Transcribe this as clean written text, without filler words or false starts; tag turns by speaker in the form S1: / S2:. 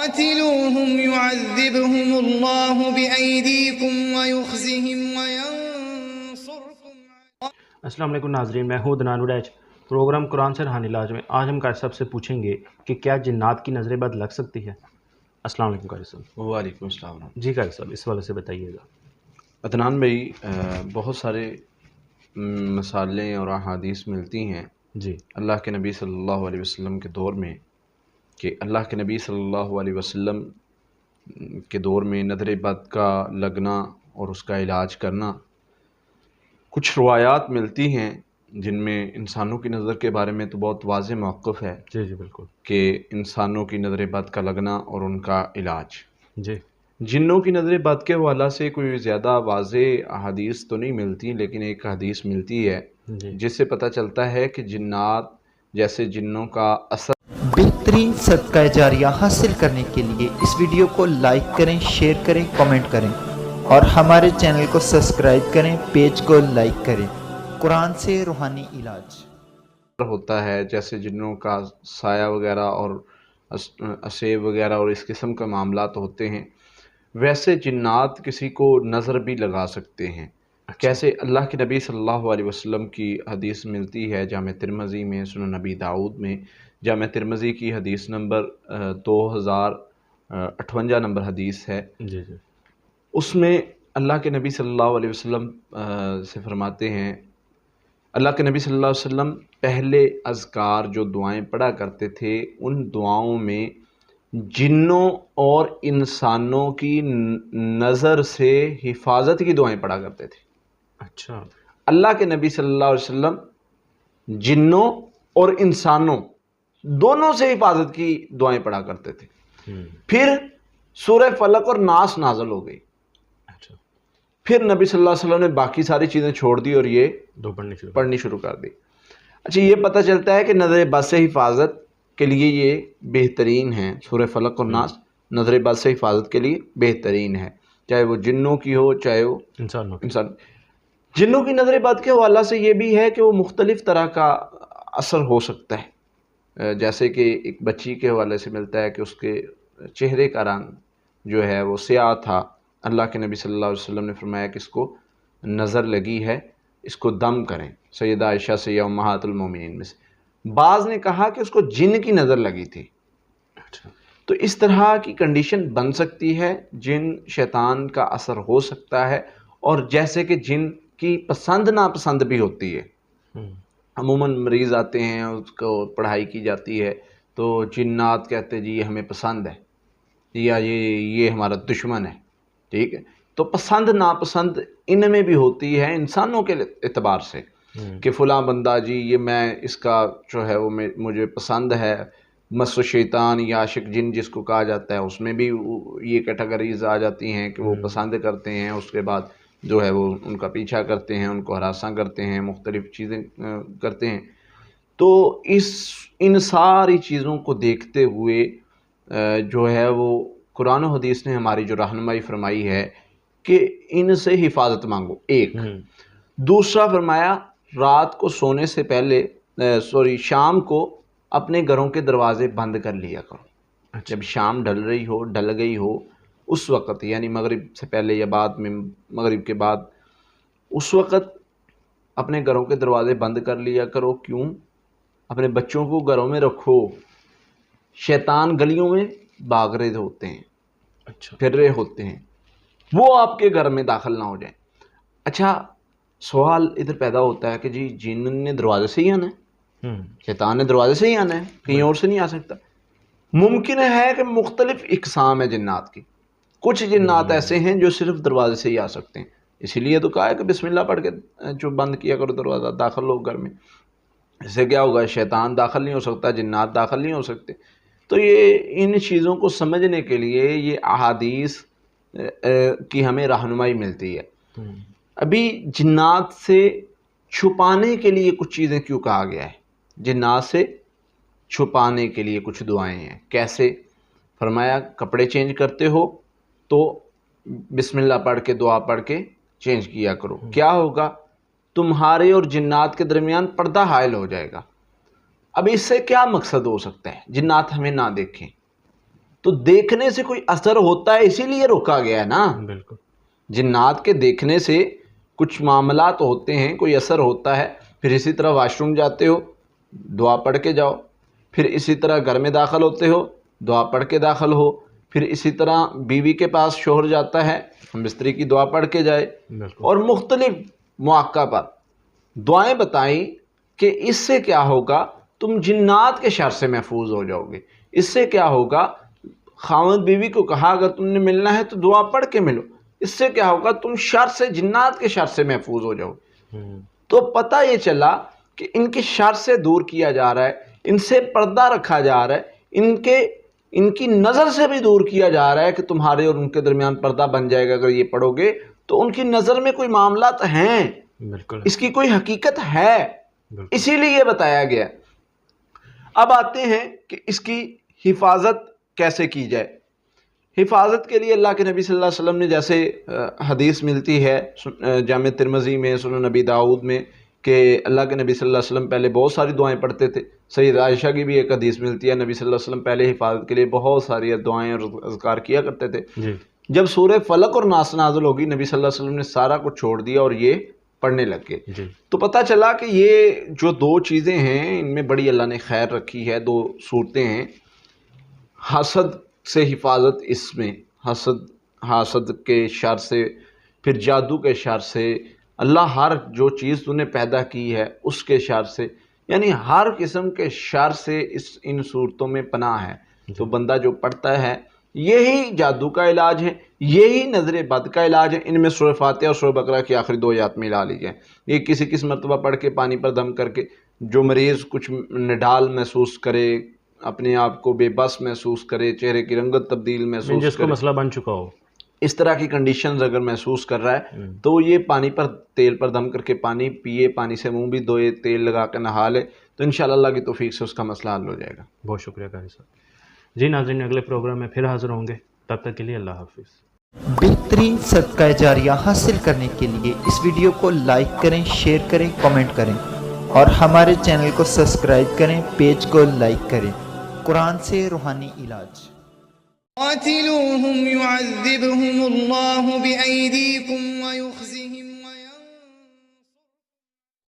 S1: قاتلوهم يعذبهم الله بأيديكم ويخزهم وينصركم.
S2: السلام علیکم ناظرین، میں ہوں دنیا علاج پروگرام قرآن سے روحانی علاج میں آج ہم قاری صاحب سے پوچھیں گے کہ کیا جنات کی نظریں بد لگ سکتی ہے. السلام علیکم قاری صاحب.
S3: وعلیکم السلام.
S2: جی قاری صاحب، اس والے سے بتائیے گا.
S3: عدنان بھائی، بہت سارے مثالیں اور احادیث ملتی ہیں
S2: جی
S3: اللہ کے نبی صلی اللہ علیہ وسلم کے دور میں کہ اللہ کے نبی صلی اللہ علیہ وسلم کے دور میں نظر بد کا لگنا اور اس کا علاج کرنا. کچھ روایات ملتی ہیں جن میں انسانوں کی نظر کے بارے میں تو بہت واضح موقف ہے
S2: جی جی بالکل
S3: کہ انسانوں کی نظر بد کا لگنا اور ان کا علاج.
S2: جی
S3: جنوں کی نظر بد کے حوالہ سے کوئی زیادہ واضح احادیث تو نہیں ملتی، لیکن ایک حدیث ملتی ہے
S2: جی
S3: جس سے پتہ چلتا ہے کہ جنات جیسے جنوں کا اثر.
S4: بہترین صدقہ جاریہ حاصل کرنے کے لیے اس ویڈیو کو لائک کریں، شیئر کریں، کمنٹ کریں اور ہمارے چینل کو سبسکرائب کریں، پیج کو لائک کریں. قرآن سے روحانی علاج
S3: ہوتا ہے جیسے جنوں کا سایہ وغیرہ اور اسیب وغیرہ اور اس قسم کا معاملات ہوتے ہیں، ویسے جنات کسی کو نظر بھی لگا سکتے ہیں. کیسے اللہ کے نبی صلی اللہ علیہ وسلم کی حدیث ملتی ہے جامع ترمذی میں، سنن نبی داؤد میں. جامع ترمذی کی حدیث نمبر 2058 نمبر حدیث ہے.
S2: جی جی
S3: اس میں اللہ کے نبی صلی اللہ علیہ وسلم سے فرماتے ہیں، اللہ کے نبی صلی اللہ علیہ وسلم پہلے اذکار جو دعائیں پڑھا کرتے تھے ان دعاؤں میں جنوں اور انسانوں کی نظر سے حفاظت کی دعائیں پڑھا کرتے تھے.
S2: اچھا.
S3: اللہ کے نبی صلی اللہ علیہ وسلم جنوں اور انسانوں دونوں سے حفاظت کی دعائیں پڑھا کرتے تھے. پھر سورہ فلق اور ناس نازل ہو گئی.
S2: اچھا.
S3: پھر نبی صلی اللہ علیہ وسلم نے باقی ساری چیزیں چھوڑ دی اور یہ
S2: دو
S3: پڑھنی شروع کر دی. اچھا، یہ پتہ چلتا ہے کہ نظر بد سے حفاظت کے لیے یہ بہترین ہیں. سورہ فلق اور ناس نظر بد سے حفاظت کے لیے بہترین ہے، چاہے وہ جنوں کی ہو چاہے وہ انسان. جنوں کی نظر بد کے حوالہ سے یہ بھی ہے کہ وہ مختلف طرح کا اثر ہو سکتا ہے. جیسے کہ ایک بچی کے حوالے سے ملتا ہے کہ اس کے چہرے کا رنگ جو ہے وہ سیاہ تھا. اللہ کے نبی صلی اللہ علیہ وسلم نے فرمایا کہ اس کو نظر لگی ہے، اس کو دم کریں. سیدہ عائشہ سے یا امہات المومنین میں سے. بعض نے کہا کہ اس کو جن کی نظر لگی تھی.
S2: اچھا.
S3: تو اس طرح کی کنڈیشن بن سکتی ہے، جن شیطان کا اثر ہو سکتا ہے. اور جیسے کہ جن کی پسند ناپسند بھی ہوتی ہے. عموماً مریض آتے ہیں، اس کو پڑھائی کی جاتی ہے تو جنات کہتے جی یہ ہمیں پسند ہے یا یہ ہمارا دشمن ہے. ٹھیک ہے، تو پسند ناپسند ان میں بھی ہوتی ہے انسانوں کے اعتبار سے کہ فلاں بندہ جی یہ میں اس کا جو ہے وہ مجھے پسند ہے. مس و شیطان یا عاشق جن جس کو کہا جاتا ہے، اس میں بھی یہ کیٹیگریز آ جاتی ہیں کہ وہ پسند کرتے ہیں، اس کے بعد جو ہے وہ ان کا پیچھا کرتے ہیں، ان کو ہراساں کرتے ہیں، مختلف چیزیں کرتے ہیں. تو ان ساری چیزوں کو دیکھتے ہوئے جو ہے وہ قرآن و حدیث نے ہماری جو رہنمائی فرمائی ہے کہ ان سے حفاظت مانگو. ایک دوسرا فرمایا رات کو سونے سے پہلے شام کو اپنے گھروں کے دروازے بند کر لیا کرو. جب شام ڈل گئی ہو اس وقت، یعنی مغرب سے پہلے یا بعد میں مغرب کے بعد، اس وقت اپنے گھروں کے دروازے بند کر لیا کرو. کیوں؟ اپنے بچوں کو گھروں میں رکھو. شیطان گلیوں میں بھاگ رہے ہوتے ہیں، پھر رہے ہوتے ہیں، وہ آپ کے گھر میں داخل نہ ہو جائیں. اچھا، سوال ادھر پیدا ہوتا ہے کہ جی جن نے دروازے سے ہی آنا ہے، شیطان نے دروازے سے ہی آنا ہے، کہیں اور سے نہیں آ سکتا. ممکن ہے کہ مختلف اقسام ہے جنات کی. کچھ جنات ایسے ہیں جو صرف دروازے سے ہی آ سکتے ہیں، اسی لیے تو کہا ہے کہ بسم اللہ پڑھ کے جو بند کیا کرو دروازہ، داخل ہو گھر میں. اس سے کیا ہوگا؟ شیطان داخل نہیں ہو سکتا، جنات داخل نہیں ہو سکتے. تو یہ ان چیزوں کو سمجھنے کے لیے یہ احادیث کی ہمیں رہنمائی ملتی ہے. ابھی جنات سے چھپانے کے لیے کچھ چیزیں کیوں کہا گیا ہے؟ جنات سے چھپانے کے لیے کچھ دعائیں ہیں. کیسے؟ فرمایا کپڑے چینج کرتے ہو تو بسم اللہ پڑھ کے دعا پڑھ کے چینج کیا کرو. کیا ہوگا؟ تمہارے اور جنات کے درمیان پردہ حائل ہو جائے گا. اب اس سے کیا مقصد ہو سکتا ہے؟ جنات ہمیں نہ دیکھیں. تو دیکھنے سے کوئی اثر ہوتا ہے، اسی لیے روکا گیا ہے نا۔
S2: بالکل،
S3: جنات کے دیکھنے سے کچھ معاملات ہوتے ہیں، کوئی اثر ہوتا ہے۔ پھر اسی طرح واش روم جاتے ہو، دعا پڑھ کے جاؤ۔ پھر اسی طرح گھر میں داخل ہوتے ہو، دعا پڑھ کے داخل ہو۔ پھر اسی طرح بیوی کے پاس شوہر جاتا ہے، مستری کی دعا پڑھ کے جائے۔
S2: بالکل،
S3: اور مختلف مواقع پر دعائیں بتائیں کہ اس سے کیا ہوگا، تم جنات کے شر سے محفوظ ہو جاؤ گے۔ اس سے کیا ہوگا، خاوند بیوی کو کہا اگر تم نے ملنا ہے تو دعا پڑھ کے ملو، اس سے کیا ہوگا، تم شر سے، جنات کے شر سے محفوظ ہو جاؤ گے۔ تو پتہ یہ چلا کہ ان کے شر سے دور کیا جا رہا ہے، ان سے پردہ رکھا جا رہا ہے، ان کی نظر سے بھی دور کیا جا رہا ہے کہ تمہارے اور ان کے درمیان پردہ بن جائے گا اگر یہ پڑھو گے تو ان کی نظر میں کوئی معاملات ہیں،
S2: بالکل،
S3: اس کی کوئی حقیقت ہے، اسی لیے یہ بتایا گیا۔ اب آتے ہیں کہ اس کی حفاظت کیسے کی جائے۔ حفاظت کے لیے اللہ کے نبی صلی اللہ علیہ وسلم نے، جیسے حدیث ملتی ہے جامع ترمذی میں، سنن نبی داؤد میں، کہ اللہ کے نبی صلی اللہ علیہ وسلم پہلے بہت ساری دعائیں پڑھتے تھے۔ سید عائشہ کی بھی ایک حدیث ملتی ہے، نبی صلی اللہ علیہ وسلم پہلے حفاظت کے لیے بہت ساری دعائیں اور اذکار کیا کرتے تھے۔ جب سورہ فلق اور ناس نازل ہوگی، نبی صلی اللہ علیہ وسلم نے سارا کچھ چھوڑ دیا اور یہ پڑھنے لگ گئے۔ تو پتہ چلا کہ یہ جو دو چیزیں ہیں ان میں بڑی اللہ نے خیر رکھی ہے، دو صورتیں ہیں۔ حسد سے حفاظت، اس میں حسد کے شر سے، پھر جادو کے شر سے، اللہ ہر جو چیز تو نے پیدا کی ہے اس کے شر سے، یعنی ہر قسم کے شر سے ان صورتوں میں پناہ ہے۔ تو بندہ جو پڑھتا ہے، یہی جادو کا علاج ہے، یہی نظر بد کا علاج ہے۔ ان میں سورہ فاتحہ اور سورہ بقرہ کی آخری 2 آیات ملا لی جائیں۔ یہ کسی مرتبہ پڑھ کے پانی پر دم کر کے، جو مریض کچھ نڈال محسوس کرے، اپنے آپ کو بے بس محسوس کرے، چہرے کی رنگت تبدیل محسوس
S2: جس کو
S3: کرے،
S2: مسئلہ بن چکا ہو،
S3: اس طرح کی کنڈیشنز اگر محسوس کر رہا ہے تو یہ پانی پر، تیل پر دم کر کے پانی پیے، پانی سے منہ بھی دھوئے، تیل لگا کے نہا لے، تو انشاءاللہ اللہ کی توفیق سے اس کا مسئلہ حل ہو جائے گا۔
S2: بہت شکریہ قاری صاحب۔ جی ناظرین، اگلے پروگرام میں پھر حاضر ہوں گے، تب تک کے لیے اللہ حافظ۔
S4: بہترین صدقہ جاریہ حاصل کرنے کے لیے اس ویڈیو کو لائک کریں، شیئر کریں، کمنٹ کریں اور ہمارے چینل کو سبسکرائب کریں، پیج کو لائک کریں۔ قرآن سے روحانی علاج۔
S1: قاتلوهم يعذبهم الله بأيديكم ويخزي